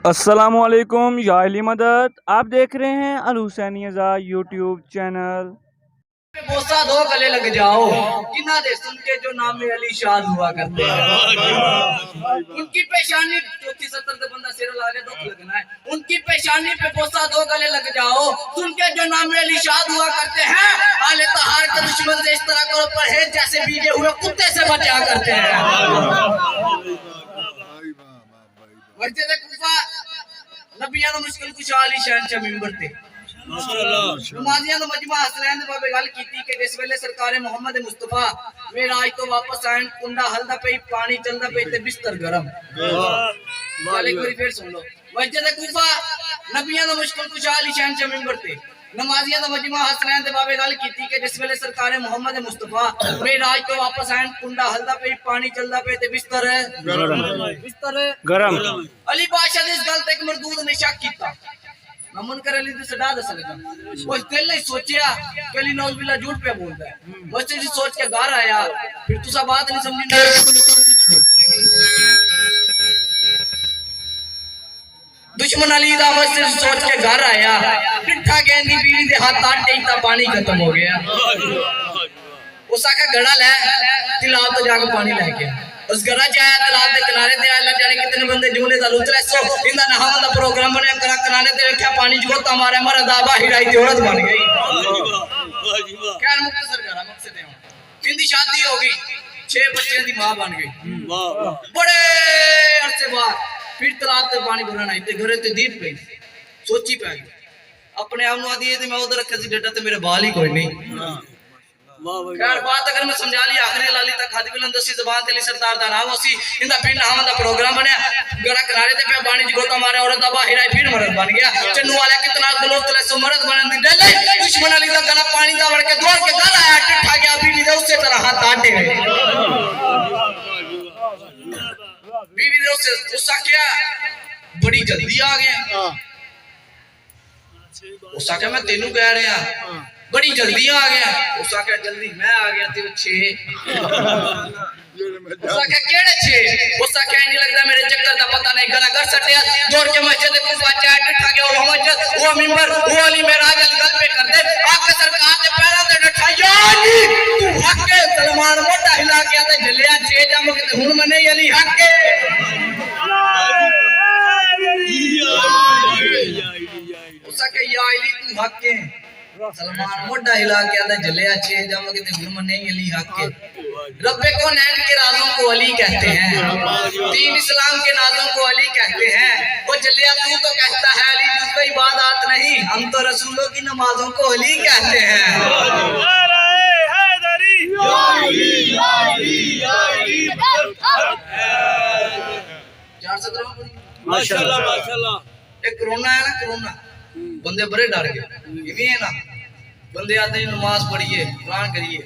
السلام علیکم یا علی مدد، آپ دیکھ رہے ہیں الحسینیہ یوٹیوب چینل۔ بوسا دو گلے لگ جاؤ کنہ دے سن کے جو نام علی شاد ہوا کرتے ہیں، ان کی پیشانی چوتھی ستر دے بندہ سیر لاگے دکھ لگنا ہے، ان کی پیشانی پہ بوسا دو گلے لگ جاؤ سن کے جو نام علی شاد ہوا کرتے ہیں، آل طہار کے دشمن سے اس طرح کرو پرہیز جیسے بیجے ہوئے کتے سے بچا کرتے ہیں۔ مسجد کوفہ نبیان مشکل کچھ عالی شہن چا ممبر تھے، نمازیاں تو مجمع حسنین دے بابے گل کیتی کہ جس ویلے سرکار محمد مصطفیٰ معراج تو واپس آئیں، کنڈا ہلدا پئی، پانی چلدا پئی تے بستر گرم۔ گل ایک باری پھر سن لو، مسجد کوفہ نبیان تو مشکل کچھ عالی شہن چا ممبر تھے، نمازیاں تو مجمع حسنین دے بابے گل کیتی کہ جس ویلے سرکار محمد مصطفیٰ معراج تو واپس آئیں، کنڈا ہلدا پئی، پانی چلدا پئی تے بستر گرم۔ علی بادشاہ نے اس گل تے ایک مردود نے شک کیتا، میں منکر علی دے سڈا دس لگا، اس دل نے سوچیا کہ علی نوز باللہ جھوٹ پہ بولتا ہے، بس چیزی سوچ کے گھر آیا، پھر تسا بات نہیں سمجھنے دشمن علی دا بس چیزی سوچ کے گھر آیا، ڈٹھا گیندی بیوی دے ہاتھ آٹے تا پانی ختم ہو گیا، اس آکا گھڑا لے تلاو تو جا کے پانی لے گیا، اس گھڑا جایا تلاو دے کنارے دے اللہ جانے کتنے بندے جملے دا لوت رہے سو اندہ نحاوہ دا پروگرام بنے کنارے دے رکھیا پانی جگوتا ہمارے مرد آبا ہیرائی تے عورت بن گئی۔ کیا مختصر کرا مقصد ہے اندی شادی ہو گئی، 6 بچے دی ماں بن گئی، بڑے عرصے بعد پھر تلاو تے پانی بھرنا تے گھرے تے دید پہ سوچی پہ گئی اپنے آمنو آدھی ہے میں ادھر رکھا سی ڈیٹا تے میرے بال ہی کوئی نہیں۔ خیر بات اگر میں سمجھا لی آخری لالی تک خادی بلند دسی زبان تیلی سردار دا نام اسی اندہ پھر نحاوہ دا پروگرام بنیا، گڑا کنارے دے پہ بانی جگوتا مارے عورت آبا ہیرائی پھر مرد بن گیا، چنو والے کتنا گلوب تلے سو مرد بنن دی ڈلے دشمن علی دا گلا پانی دا وڑ کے دوڑ کے گل آیا ٹٹھا گیا بیوی دے اسے طرح ہاتھ آٹے گئے، بیوی دے اسے اسا کیا بڑی جلدی آ گیا، اسا کیا میں تینوں کہہ رہے ہیں بڑی جلدی آ گیا، اس آکھا جلدی میں آ گیا تے 6 اس آکھا کیڑے 6 اس آکھا نہیں لگتا میرے چکر دا پتہ نہیں گلا گھر سٹیا دوڑ کے مسجد کوفہ چاہ ڈٹھا گیا وہ مسجد وہ منبر وہ علی معراج علی گل پہ کر دے آقا سرکار دے پیراں تے ڈٹھا یا علی تو حق ہے سلمان موٹا ہلا کے تے جلیا 6 جام کے ہن منے علی حق ہے اس آکھا یا علی تو حق ہے سلمان موڈا ہلا کے آدھا جلیا 6 جام کے تے ہن منے علی حق کے رب کو نین کے رازوں کو علی کہتے ہیں، دین اسلام کے نازوں کو علی کہتے ہیں، وہ جلیا تو کہتا ہے علی جس پہ عبادات نہیں ہم تو رسولوں کی نمازوں کو علی کہتے ہیں۔ ماشاءاللہ ایک کرونا ہے نا کرونا بندے بڑے ڈر گئے یہ بھی ہے نا بندے آتے ہیں نماز پڑھیے قرآن کریے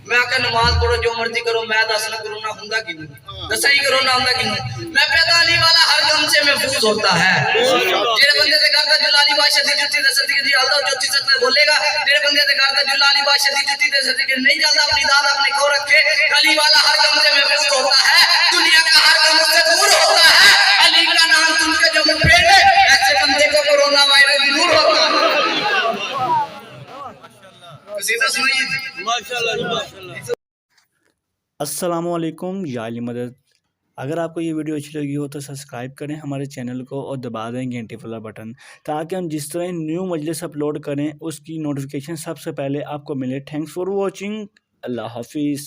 میں آکا نماز پڑھو جو مرضی کرو میں دسنا کرونا ہوندا کینوں دسا ہی کرونا ہوندا کینوں میں پیدا علی والا ہر غم سے محفوظ ہوتا ہے جڑے بندے دے گھر دا جلالی بادشاہ دی جُتی تے صدقے دی اللہ جو چیز سے بولے گا جڑے بندے دے گھر دا جلالی بادشاہ دی جُتی تے صدقے نہیں جاندا اپنی داد اپنے کو رکھے علی والا ہر غم سے محفوظ ہوتا ہے دنیا کا ہر غم سے دور ہوتا ہے علی کا نام سن کے جو من پھیرے ایسے بندے کو کورونا وائرس دور ہوتا ہے۔ السلام علیکم یا علی مدد، اگر آپ کو یہ ویڈیو اچھی لگی ہو تو سبسکرائب کریں ہمارے چینل کو اور دبا دیں گھنٹی والا بٹن تاکہ ہم جس طرح نیو مجلس اپلوڈ کریں اس کی نوٹیفیکیشن سب سے پہلے آپ کو ملے۔ تھینکس فار واچنگ، اللہ حافظ۔